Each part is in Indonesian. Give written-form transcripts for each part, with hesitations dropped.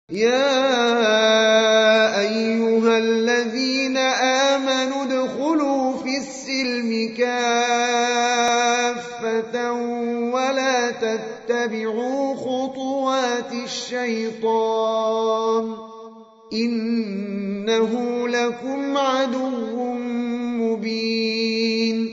يا أيها الذين آمنوا ادخلوا في السلم كافة ولا تتبعوا خطوات الشيطان إنه لكم عدو مبين.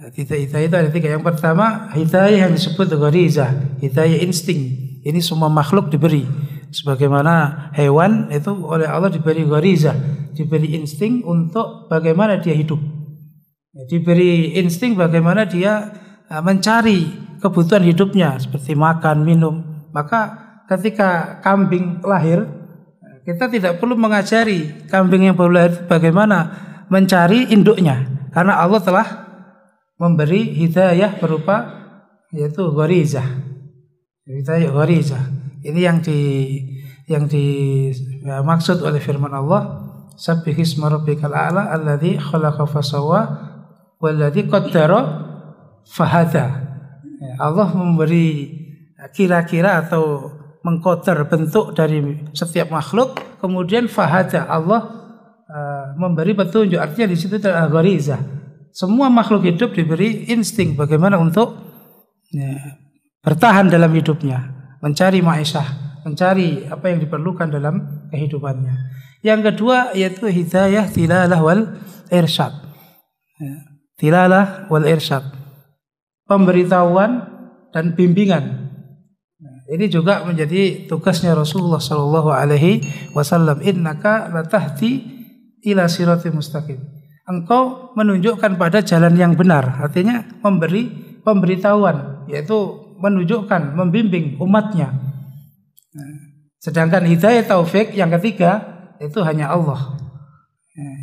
Hidayah itu ada tiga. Yang pertama, hidayah yang disebut gharizah, hidayah insting. Ini semua makhluk diberi. Sebagaimana hewan itu oleh Allah diberi gharizah, diberi insting untuk bagaimana dia hidup. Diberi insting bagaimana dia mencari kebutuhan hidupnya seperti makan, minum. Maka ketika kambing lahir, kita tidak perlu mengajari kambing yang baru lahir bagaimana mencari induknya, karena Allah telah memberi hidayah berupa yaitu gharizah. Hidayah gharizah. Ini yang dimaksud oleh firman Allah, Sabbihisma rabbikal a'la alladzi khalaqa fasawwa walladzi qaddara fahada. Allah memberi kira-kira atau mengkodar bentuk dari setiap makhluk, kemudian fahada, Allah memberi petunjuk. Artinya di situ ada gharizah. Semua makhluk hidup diberi insting bagaimana untuk bertahan dalam hidupnya, mencari ma'isyah, mencari apa yang diperlukan dalam kehidupannya. Yang kedua yaitu hidayah tilalah wal irsyad. Tilalah wal irsyad, pemberitahuan dan bimbingan. Ini juga menjadi tugasnya Rasulullah sallallahu alaihi wasallam. Innaka latahdi ila siratal mustaqim. Engkau menunjukkan pada jalan yang benar, artinya memberi pemberitahuan, yaitu menunjukkan, membimbing umatnya. Sedangkan hidayah taufik yang ketiga itu hanya Allah.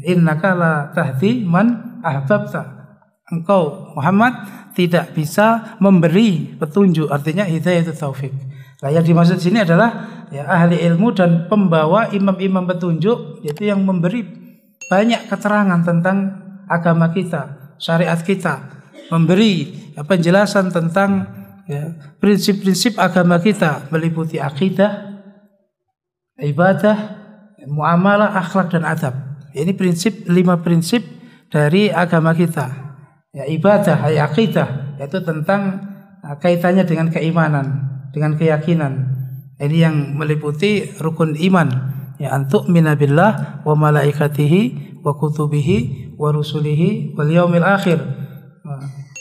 Innaka la tahdi man ahbabta. Engkau Muhammad tidak bisa memberi petunjuk, artinya hidayah itu taufik. Nah, yang dimaksud sini adalah ahli ilmu dan pembawa imam-imam petunjuk, yaitu yang memberi banyak keterangan tentang agama kita, syariat kita, memberi penjelasan tentang prinsip-prinsip agama kita, meliputi akidah, ibadah, muamalah, akhlak dan adab. Ini prinsip, 5 prinsip dari agama kita. Ibadah, akidah, yaitu tentang kaitannya dengan keimanan, dengan keyakinan. Ini yang meliputi rukun iman. Antu'mina billah wa malaikatihi wa kutubihi wa rusulihi wal yaumil akhir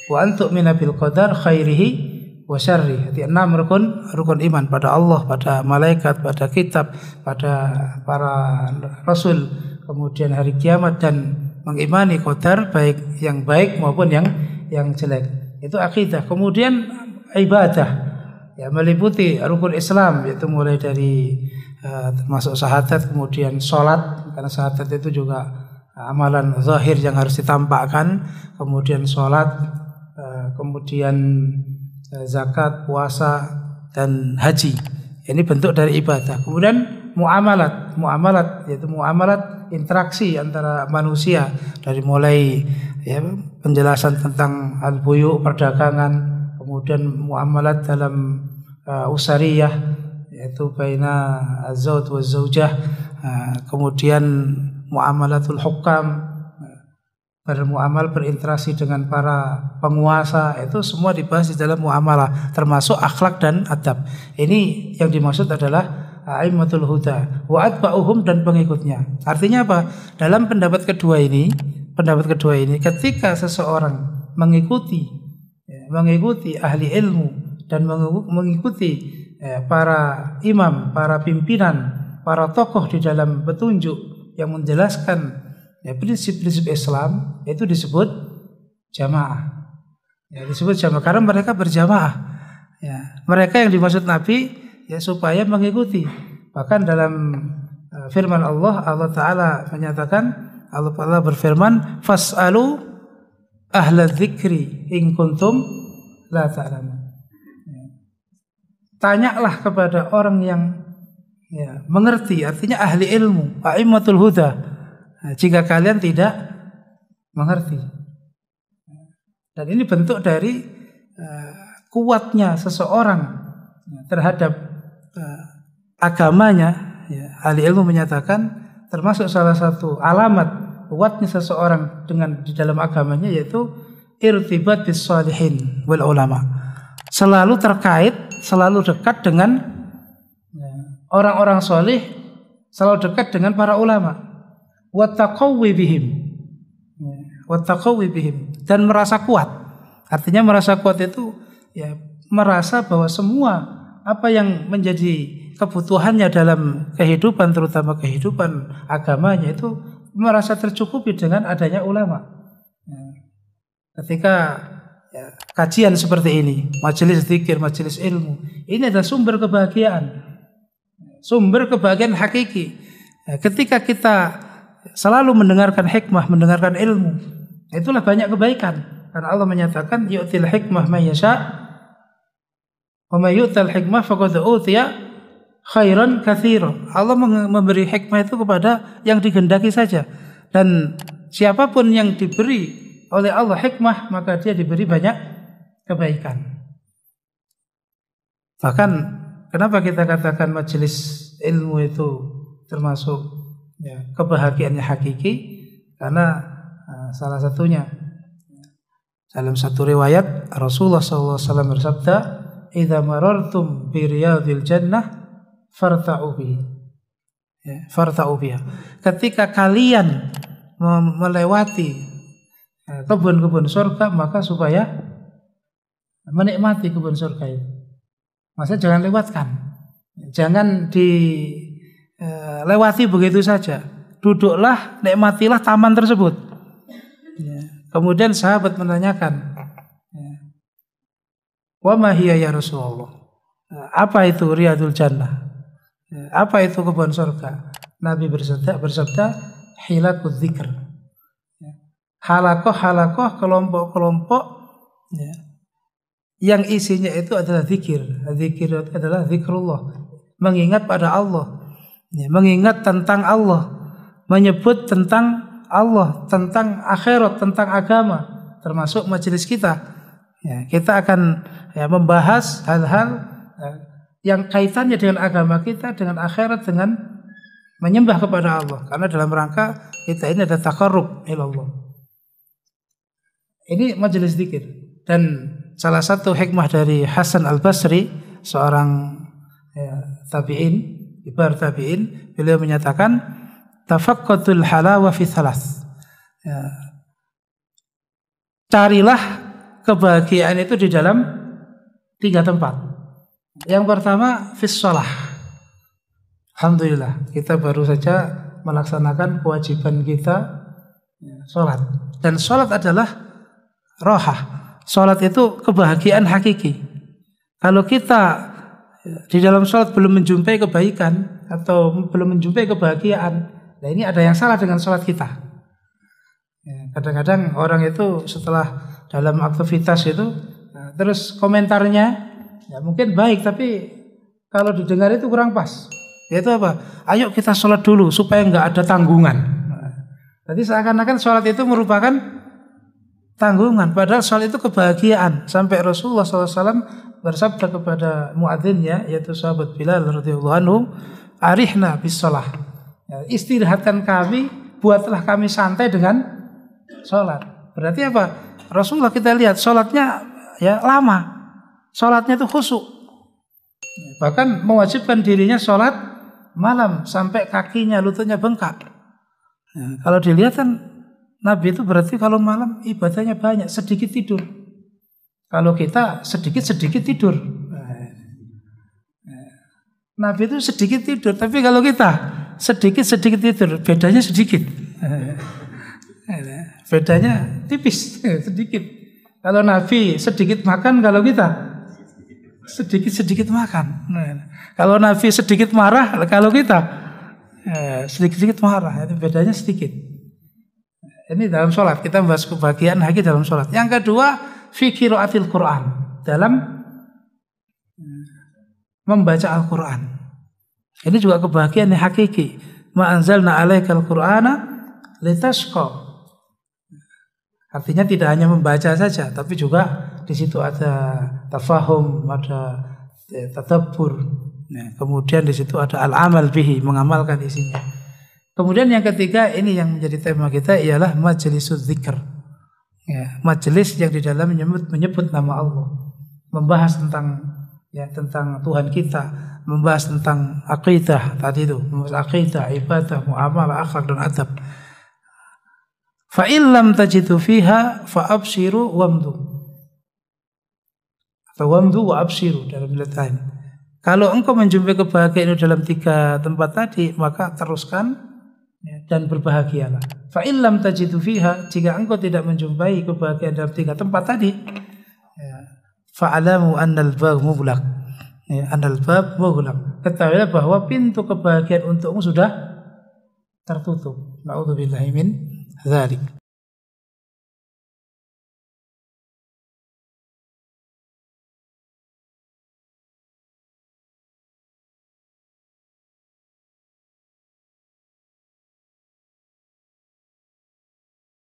wa antu'mina bil qadar khairihi wa syarri. Jadi 6 rukun iman pada Allah, pada malaikat, pada kitab, pada para rasul, kemudian hari kiamat, dan mengimani qadar baik yang baik maupun yang jelek. Itu akidah. Kemudian ibadah, meliputi rukun Islam, yaitu mulai dari termasuk syahadat, kemudian sholat, karena syahadat itu juga amalan zahir yang harus ditampakkan, kemudian sholat, kemudian zakat, puasa, dan haji. Ini bentuk dari ibadah. Kemudian muamalat yaitu muamalat interaksi antara manusia, dari mulai penjelasan tentang al-buyu, perdagangan, kemudian muamalat dalam usariyah, yaitu baina az-zawj wa zaujah, kemudian muamalatul hukam, berinteraksi dengan para penguasa. Itu semua dibahas di dalam muamalah, termasuk akhlak dan adab. Ini yang dimaksud adalah a'immatul huda wa atba'uhum, dan pengikutnya. Artinya apa? Dalam pendapat kedua ini, ketika seseorang mengikuti ahli ilmu dan mengikuti para imam, para pimpinan, para tokoh di dalam petunjuk yang menjelaskan prinsip-prinsip Islam, itu disebut jamaah. Disebut jamaah karena mereka berjamaah. Mereka yang dimaksud Nabi supaya mengikuti. Bahkan dalam firman Allah Ta'ala menyatakan, Allah Ta'ala berfirman, fas'alu ahla dzikri in kuntum la ta'lamun. Tanyalah kepada orang yang mengerti, artinya ahli ilmu, a'immatul huda, jika kalian tidak mengerti. Dan ini bentuk dari kuatnya seseorang terhadap agamanya, ya, ahli ilmu menyatakan termasuk salah satu alamat kuatnya seseorang dengan di dalam agamanya yaitu irtibat bis shalihin wal ulama. Selalu terkait, selalu dekat dengan orang-orang soleh, selalu dekat dengan para ulama. Wa taqawwi bihim. Wa taqawwi bihim, dan merasa kuat. Artinya merasa kuat itu ya merasa bahwa semua apa yang menjadi kebutuhannya dalam kehidupan, terutama kehidupan agamanya, itu merasa tercukupi dengan adanya ulama. Ketika kajian seperti ini, majelis zikir, majelis ilmu, ini adalah sumber kebahagiaan, sumber kebahagiaan hakiki. Ketika kita selalu mendengarkan hikmah, mendengarkan ilmu, itulah banyak kebaikan. Karena Allah menyatakan yu'til hikmah may yasha wa may yu'tal hikmah faqad utiya khairan katsira. Allah memberi hikmah itu kepada yang dikehendaki saja, dan siapapun yang diberi oleh Allah hikmah maka dia diberi banyak kebaikan. Bahkan kenapa kita katakan majelis ilmu itu termasuk kebahagiaannya hakiki? Karena salah satunya dalam satu riwayat Rasulullah SAW bersabda, "Idza marartum bi riyadil jannah farta'u bihi." Farta'u biha. Ketika kalian melewati kebun-kebun surga, maka supaya menikmati kebun surga itu. Maksudnya jangan lewatkan. Jangan dilewati begitu saja. Duduklah, nikmatilah taman tersebut. Kemudian sahabat menanyakan, "Wa ma hiya ya Rasulullah?" Apa itu riyadul jannah? Apa itu kebun surga? Nabi bersabda, "Hilakul dzikr." Halakoh, kelompok-kelompok yang isinya itu adalah zikir. Zikir adalah zikrullah, mengingat pada Allah, mengingat tentang Allah, menyebut tentang Allah, tentang akhirat, tentang agama, termasuk majelis kita. Kita akan membahas hal-hal yang kaitannya dengan agama kita, dengan akhirat, dengan menyembah kepada Allah. Karena dalam rangka kita ini ada taqarrub ilallah. Ini majelis zikir. Dan salah satu hikmah dari Hasan al-Basri, seorang tabi'in, kibar tabi'in, beliau menyatakan, tafaqqatul halawa fi thalath. Carilah kebahagiaan itu di dalam 3 tempat. Yang pertama fis shalah. Alhamdulillah, kita baru saja melaksanakan kewajiban kita salat. Dan salat adalah rohah. Salat itu kebahagiaan hakiki. Kalau kita di dalam salat belum menjumpai kebaikan atau belum menjumpai kebahagiaan, nah ini ada yang salah dengan sholat kita. Kadang-kadang orang itu setelah dalam aktivitas itu, terus komentarnya mungkin baik, tapi kalau didengar itu kurang pas. Yaitu apa? Ayo kita sholat dulu supaya nggak ada tanggungan. Jadi seakan-akan sholat itu merupakan tanggungan, padahal sholat itu kebahagiaan. Sampai Rasulullah SAW bersabda kepada muadzinnya, yaitu sahabat Bilal radhiyallahu anhu, "Arihna bis shalah." Istirahatkan kami, buatlah kami santai dengan sholat. Berarti apa? Rasulullah kita lihat sholatnya lama, sholatnya itu khusyuk, bahkan mewajibkan dirinya sholat malam sampai kakinya, lututnya bengkak. Kalau dilihat kan Nabi itu berarti kalau malam ibadahnya banyak, sedikit tidur. Kalau kita sedikit tidur. Nabi itu sedikit tidur, tapi kalau kita sedikit tidur, bedanya sedikit. Bedanya tipis, sedikit. Kalau Nabi sedikit makan, kalau kita sedikit makan. Kalau Nabi sedikit marah, kalau kita sedikit marah. Itu bedanya sedikit. Ini dalam sholat, kita membahas kebahagiaan hakiki dalam sholat. Yang kedua, fi qiraatil Quran, dalam membaca Al-Quran. Ini juga kebahagiaan yang hakiki. Ma anzalna 'alaikal Qur'ana litashqa. Artinya tidak hanya membaca saja, tapi juga di situ ada tafahum, ada tadabbur. Nah, kemudian di situ ada al-amal bihi, mengamalkan isinya. Kemudian yang ketiga, ini yang menjadi tema kita ialah majlisuz dzikr. Ya, majelis yang di dalam menyebut nama Allah, membahas tentang Tuhan kita, membahas tentang akidah tadi itu, membahas akidah, ibadah, muamalah, akhlak dan adab. Fa illam tajidu fiha fa abshiru wamdu. Atau wamdu wa abshiru dalam riwayat lain. Kalau engkau menjumpai kebahagiaan dalam 3 tempat tadi, maka teruskan dan berbahagialah. Fa illam tajidu fiha, jika engkau tidak menjumpai kebahagiaan dalam 3 tempat tadi, fa alamu annal bab mughlaq. Annal bab mughlaq. Ketahuilah bahwa pintu kebahagiaan untukmu sudah tertutup. Na'udzubillahi min dzalik.